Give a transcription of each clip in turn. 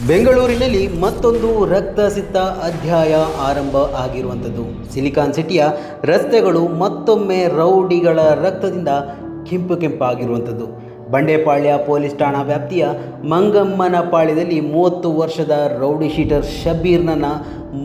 ಬೆಂಗಳೂರಿನಲ್ಲಿ ಮತ್ತೊಂದು ರಕ್ತಸಿಕ್ತ ಅಧ್ಯಾಯ ಆರಂಭ ಆಗಿರುವಂಥದ್ದು. ಸಿಲಿಕಾನ್ ಸಿಟಿಯ ರಸ್ತೆಗಳು ಮತ್ತೊಮ್ಮೆ ರೌಡಿಗಳ ರಕ್ತದಿಂದ ಕೆಂಪಾಗಿರುವಂಥದ್ದು. ಬಂಡೆಪಾಳ್ಯ ಪೊಲೀಸ್ ಠಾಣಾ ವ್ಯಾಪ್ತಿಯ ಮಂಗಮ್ಮನ ಪಾಳ್ಯದಲ್ಲಿ 30 ವರ್ಷದ ರೌಡಿ ಶೀಟರ್ ಶಬೀರ್ನನ್ನು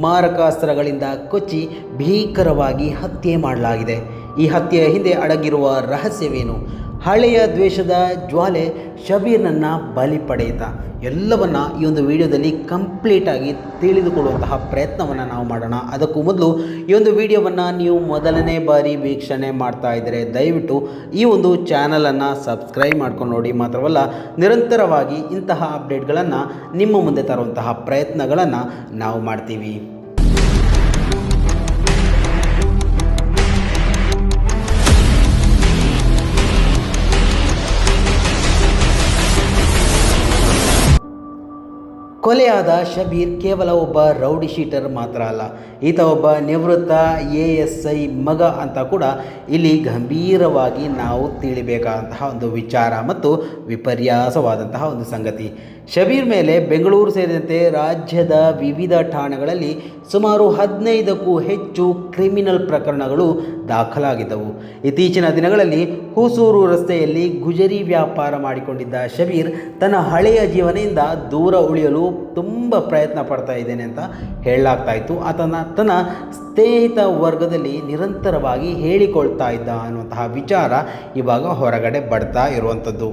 ಮಾರಕಾಸ್ತ್ರಗಳಿಂದ ಕೊಚ್ಚಿ ಭೀಕರವಾಗಿ ಹತ್ಯೆ ಮಾಡಲಾಗಿದೆ. ಈ ಹತ್ಯೆಯ ಹಿಂದೆ ಅಡಗಿರುವ ರಹಸ್ಯವೇನು? ಹಳೆಯ ದ್ವೇಷದ ಜ್ವಾಲೆ ಶಬೀರ್ನನ್ನು ಬಲಿ ಪಡೆಯಿತ? ಎಲ್ಲವನ್ನು ಈ ಒಂದು ವಿಡಿಯೋದಲ್ಲಿ ಕಂಪ್ಲೀಟಾಗಿ ತಿಳಿದುಕೊಳ್ಳುವಂತಹ ಪ್ರಯತ್ನವನ್ನು ನಾವು ಮಾಡೋಣ. ಅದಕ್ಕೂ ಮೊದಲು ಈ ಒಂದು ವಿಡಿಯೋವನ್ನು ನೀವು ಮೊದಲನೇ ಬಾರಿ ವೀಕ್ಷಣೆ ಮಾಡ್ತಾ ಇದ್ದರೆ ದಯವಿಟ್ಟು ಈ ಒಂದು ಚಾನಲನ್ನು ಸಬ್ಸ್ಕ್ರೈಬ್ ಮಾಡ್ಕೊಂಡು ನೋಡಿ. ಮಾತ್ರವಲ್ಲ, ನಿರಂತರವಾಗಿ ಇಂತಹ ಅಪ್ಡೇಟ್ಗಳನ್ನು ನಿಮ್ಮ ಮುಂದೆ ತರುವಂತಹ ಪ್ರಯತ್ನಗಳನ್ನು ನಾವು ಮಾಡ್ತೀವಿ. ಕೊಲೆಯಾದ ಶಬೀರ್ ಕೇವಲ ಒಬ್ಬ ರೌಡಿ ಶೀಟರ್ ಮಾತ್ರ ಅಲ್ಲ, ಈತ ಒಬ್ಬ ನಿವೃತ್ತ ASI ಮಗ ಅಂತ ಕೂಡ ಇಲ್ಲಿ ಗಂಭೀರವಾಗಿ ನಾವು ತಿಳಿಬೇಕಾದಂತಹ ಒಂದು ವಿಚಾರ ಮತ್ತು ವಿಪರ್ಯಾಸವಾದಂತಹ ಒಂದು ಸಂಗತಿ. ಶಬೀರ್ ಮೇಲೆ ಬೆಂಗಳೂರು ಸೇರಿದಂತೆ ರಾಜ್ಯದ ವಿವಿಧ ಠಾಣೆಗಳಲ್ಲಿ ಸುಮಾರು 15ಕ್ಕೂ ಹೆಚ್ಚು ಕ್ರಿಮಿನಲ್ ಪ್ರಕರಣಗಳು ದಾಖಲಾಗಿದ್ದವು. ಇತ್ತೀಚಿನ ದಿನಗಳಲ್ಲಿ ಹೊಸೂರು ರಸ್ತೆಯಲ್ಲಿ ಗುಜರಿ ವ್ಯಾಪಾರ ಮಾಡಿಕೊಂಡಿದ್ದ ಶಬೀರ್ ತನ್ನ ಹಳೆಯ ಜೀವನದಿಂದ ದೂರ ಉಳಿಯಲು ತುಂಬ ಪ್ರಯತ್ನ ಪಡ್ತಾ ಇದ್ದೇನೆ ಅಂತ ಹೇಳಲಾಗ್ತಾ ಇತ್ತು. ತನ್ನ ಸ್ನೇಹಿತ ವರ್ಗದಲ್ಲಿ ನಿರಂತರವಾಗಿ ಹೇಳಿಕೊಳ್ತಾ ಇದ್ದ ಅನ್ನುವಂತಹ ವಿಚಾರ ಇವಾಗ ಹೊರಗಡೆ ಬರ್ತಾ ಇರುವಂಥದ್ದು.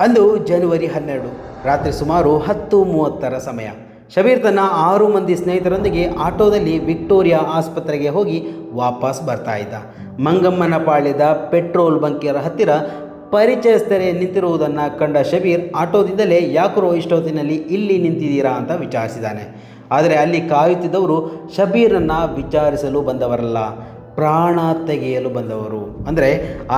ಅಂದು ಜನವರಿ 12 ರಾತ್ರಿ ಸುಮಾರು 10:30 ಸಮಯ. ಶಬೀರ್ ತನ್ನ 6 ಮಂದಿ ಸ್ನೇಹಿತರೊಂದಿಗೆ ಆಟೋದಲ್ಲಿ ವಿಕ್ಟೋರಿಯಾ ಆಸ್ಪತ್ರೆಗೆ ಹೋಗಿ ವಾಪಸ್ ಬರ್ತಾ ಇದ್ದ. ಮಂಗಮ್ಮನ ಪಾಳ್ಯದ ಪೆಟ್ರೋಲ್ ಬಂಕಿಯರ ಹತ್ತಿರ ಪರಿಚಯಸ್ಥರೇ ನಿಂತಿರುವುದನ್ನು ಕಂಡ ಶಬೀರ್ ಆಟೋದಿಂದಲೇ ಯಾಕರೋ ಇಷ್ಟೊತ್ತಿನಲ್ಲಿ ಇಲ್ಲಿ ನಿಂತಿದ್ದೀರಾ ಅಂತ ವಿಚಾರಿಸಿದ್ದಾನೆ. ಆದರೆ ಅಲ್ಲಿ ಕಾಯುತ್ತಿದ್ದವರು ಶಬೀರನ್ನು ವಿಚಾರಿಸಲು ಬಂದವರಲ್ಲ, ಪ್ರಾಣ ತೆಗೆಯಲು ಬಂದವರು. ಅಂದರೆ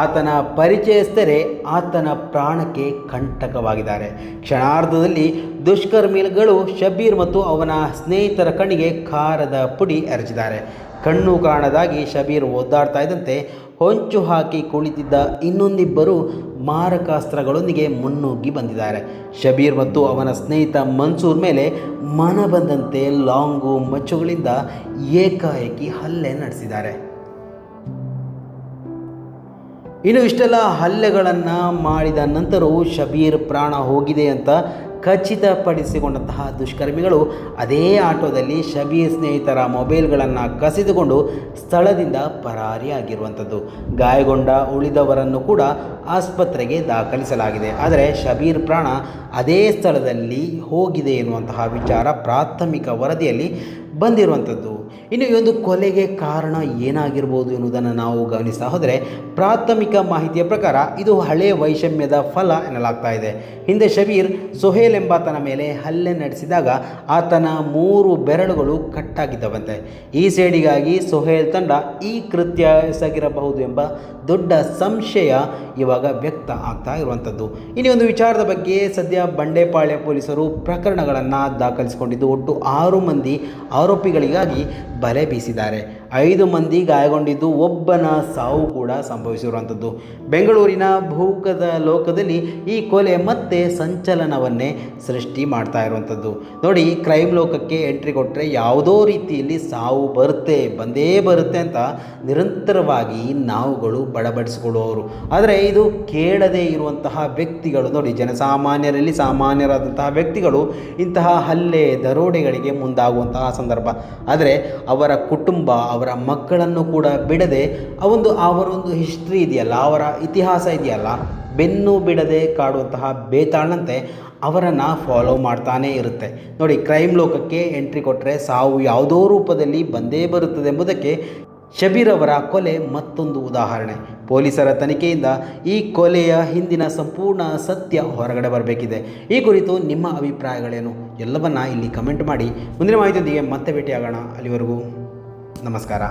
ಆತನ ಪರಿಚಯಸ್ಥರೇ ಆತನ ಪ್ರಾಣಕ್ಕೆ ಕಂಟಕವಾಗಿದ್ದಾರೆ. ಕ್ಷಣಾರ್ಧದಲ್ಲಿ ದುಷ್ಕರ್ಮಿಗಳು ಶಬೀರ್ ಮತ್ತು ಅವನ ಸ್ನೇಹಿತರ ಕಣ್ಣಿಗೆ ಖಾರದ ಪುಡಿ ಎರಚಿದ್ದಾರೆ. ಕಣ್ಣು ಕಾಣದಾಗಿ ಶಬೀರ್ ಒದ್ದಾಡ್ತಾ ಇದ್ದಂತೆ ಹೊಂಚು ಹಾಕಿ ಕುಳಿತಿದ್ದ ಇನ್ನೊಂದಿಬ್ಬರು ಮಾರಕಾಸ್ತ್ರಗಳೊಂದಿಗೆ ಮುನ್ನುಗ್ಗಿ ಬಂದಿದ್ದಾರೆ. ಶಬೀರ್ ಮತ್ತು ಅವನ ಸ್ನೇಹಿತ ಮನ್ಸೂರ್ ಮೇಲೆ ಮನ ಬಂದಂತೆ ಲಾಂಗು ಮಚ್ಚುಗಳಿಂದ ಏಕಾಏಕಿ ಹಲ್ಲೆ ನಡೆಸಿದ್ದಾರೆ. ಇನ್ನು ಇಷ್ಟೆಲ್ಲ ಹಲ್ಲೆಗಳನ್ನು ಮಾಡಿದ ನಂತರವೂ ಶಬೀರ್ ಪ್ರಾಣ ಹೋಗಿದೆ ಅಂತ ಖಚಿತಪಡಿಸಿಕೊಂಡಂತಹ ದುಷ್ಕರ್ಮಿಗಳು ಅದೇ ಆಟೋದಲ್ಲಿ ಶಬೀರ್ ಸ್ನೇಹಿತರ ಮೊಬೈಲ್ಗಳನ್ನು ಕಸಿದುಕೊಂಡು ಸ್ಥಳದಿಂದ ಪರಾರಿಯಾಗಿರುವಂಥದ್ದು. ಗಾಯಗೊಂಡ ಉಳಿದವರನ್ನು ಕೂಡ ಆಸ್ಪತ್ರೆಗೆ ದಾಖಲಿಸಲಾಗಿದೆ. ಆದರೆ ಶಬೀರ್ ಪ್ರಾಣ ಅದೇ ಸ್ಥಳದಲ್ಲಿ ಹೋಗಿದೆ ಎನ್ನುವಂತಹ ವಿಚಾರ ಪ್ರಾಥಮಿಕ ವರದಿಯಲ್ಲಿ ಬಂದಿರುವಂಥದ್ದು. ಇನ್ನು ಈ ಒಂದು ಕೊಲೆಗೆ ಕಾರಣ ಏನಾಗಿರ್ಬೋದು ಎನ್ನುವುದನ್ನು ನಾವು ಗಮನಿಸ್ತಾ ಹೋದರೆ ಪ್ರಾಥಮಿಕ ಮಾಹಿತಿಯ ಪ್ರಕಾರ ಇದು ಹಳೆಯ ವೈಷಮ್ಯದ ಫಲ ಎನ್ನಲಾಗ್ತಾ ಇದೆ. ಹಿಂದೆ ಶಬೀರ್ ಸೊಹೇಲ್ ಎಂಬಾತನ ಮೇಲೆ ಹಲ್ಲೆ ನಡೆಸಿದಾಗ ಆತನ 3 ಬೆರಳುಗಳು ಕಟ್ಟಾಗಿದ್ದವಂತೆ. ಈ ಸೇಡಿಗಾಗಿ ಸೊಹೇಲ್ ತಂಡ ಈ ಕೃತ್ಯ ಎಸಗಿರಬಹುದು ಎಂಬ ದೊಡ್ಡ ಸಂಶಯ ಇವಾಗ ವ್ಯಕ್ತ ಆಗ್ತಾ ಇರುವಂಥದ್ದು. ಇನ್ನು ಒಂದು ವಿಚಾರದ ಬಗ್ಗೆ ಸದ್ಯ ಬಂಡೆಪಾಳ್ಯ ಪೊಲೀಸರು ಪ್ರಕರಣಗಳನ್ನು ದಾಖಲಿಸಿಕೊಂಡಿದ್ದು ಒಟ್ಟು 6 ಮಂದಿ ಆರೋಪಿಗಳಿಗಾಗಿ ಬಲೆ ಬೀಸಿದ್ದಾರೆ. 5 ಮಂದಿ ಗಾಯಗೊಂಡಿದ್ದು, ಒಬ್ಬನ ಸಾವು ಕೂಡ ಸಂಭವಿಸಿರುವಂಥದ್ದು. ಬೆಂಗಳೂರಿನ ಭೂಗತ ಲೋಕದಲ್ಲಿ ಈ ಕೊಲೆ ಮತ್ತೆ ಸಂಚಲನವನ್ನೇ ಸೃಷ್ಟಿ ಮಾಡ್ತಾ ಇರುವಂಥದ್ದು. ನೋಡಿ, ಕ್ರೈಮ್ ಲೋಕಕ್ಕೆ ಎಂಟ್ರಿ ಕೊಟ್ಟರೆ ಯಾವುದೋ ರೀತಿಯಲ್ಲಿ ಸಾವು ಬಂದೇ ಬರುತ್ತೆ ಅಂತ ನಿರಂತರವಾಗಿ ನಾವುಗಳು ಬಡಬಡಿಸಿಕೊಳ್ಳುವವರು. ಆದರೆ ಇದು ಕೇಳದೇ ಇರುವಂತಹ ವ್ಯಕ್ತಿಗಳು, ನೋಡಿ, ಜನಸಾಮಾನ್ಯರಲ್ಲಿ ಸಾಮಾನ್ಯರಾದಂತಹ ವ್ಯಕ್ತಿಗಳು ಇಂತಹ ಹಲ್ಲೆ ದರೋಡೆಗಳಿಗೆ ಮುಂದಾಗುವಂತಹ ಸಂದರ್ಭ. ಆದರೆ ಅವರ ಕುಟುಂಬ, ಅವರ ಮಕ್ಕಳನ್ನು ಕೂಡ ಬಿಡದೆ ಅವರೊಂದು ಹಿಸ್ಟ್ರಿ ಇದೆಯಲ್ಲ, ಅವರ ಇತಿಹಾಸ ಇದೆಯಲ್ಲ, ಬೆನ್ನು ಬಿಡದೆ ಕಾಡುವಂತಹ ಬೇತಾಳಂತೆ ಅವರನ್ನು ಫಾಲೋ ಮಾಡ್ತಾನೇ ಇರುತ್ತೆ. ನೋಡಿ, ಕ್ರೈಮ್ ಲೋಕಕ್ಕೆ ಎಂಟ್ರಿ ಕೊಟ್ಟರೆ ಸಾವು ಯಾವುದೋ ರೂಪದಲ್ಲಿ ಬಂದೇ ಬರುತ್ತದೆ ಎಂಬುದಕ್ಕೆ ಶಬೀರ್ ಅವರ ಕೊಲೆ ಮತ್ತೊಂದು ಉದಾಹರಣೆ. ಪೊಲೀಸರ ತನಿಖೆಯಿಂದ ಈ ಕೊಲೆಯ ಹಿಂದಿನ ಸಂಪೂರ್ಣ ಸತ್ಯ ಹೊರಗಡೆ ಬರಬೇಕಿದೆ. ಈ ಕುರಿತು ನಿಮ್ಮ ಅಭಿಪ್ರಾಯಗಳೇನು ಎಲ್ಲವನ್ನ ಇಲ್ಲಿ ಕಮೆಂಟ್ ಮಾಡಿ. ಮುಂದಿನ ಮಾಹಿತಿಯೊಂದಿಗೆ ಮತ್ತೆ ಭೇಟಿಯಾಗೋಣ. ಅಲ್ಲಿವರೆಗೂ ನಮಸ್ಕಾರ.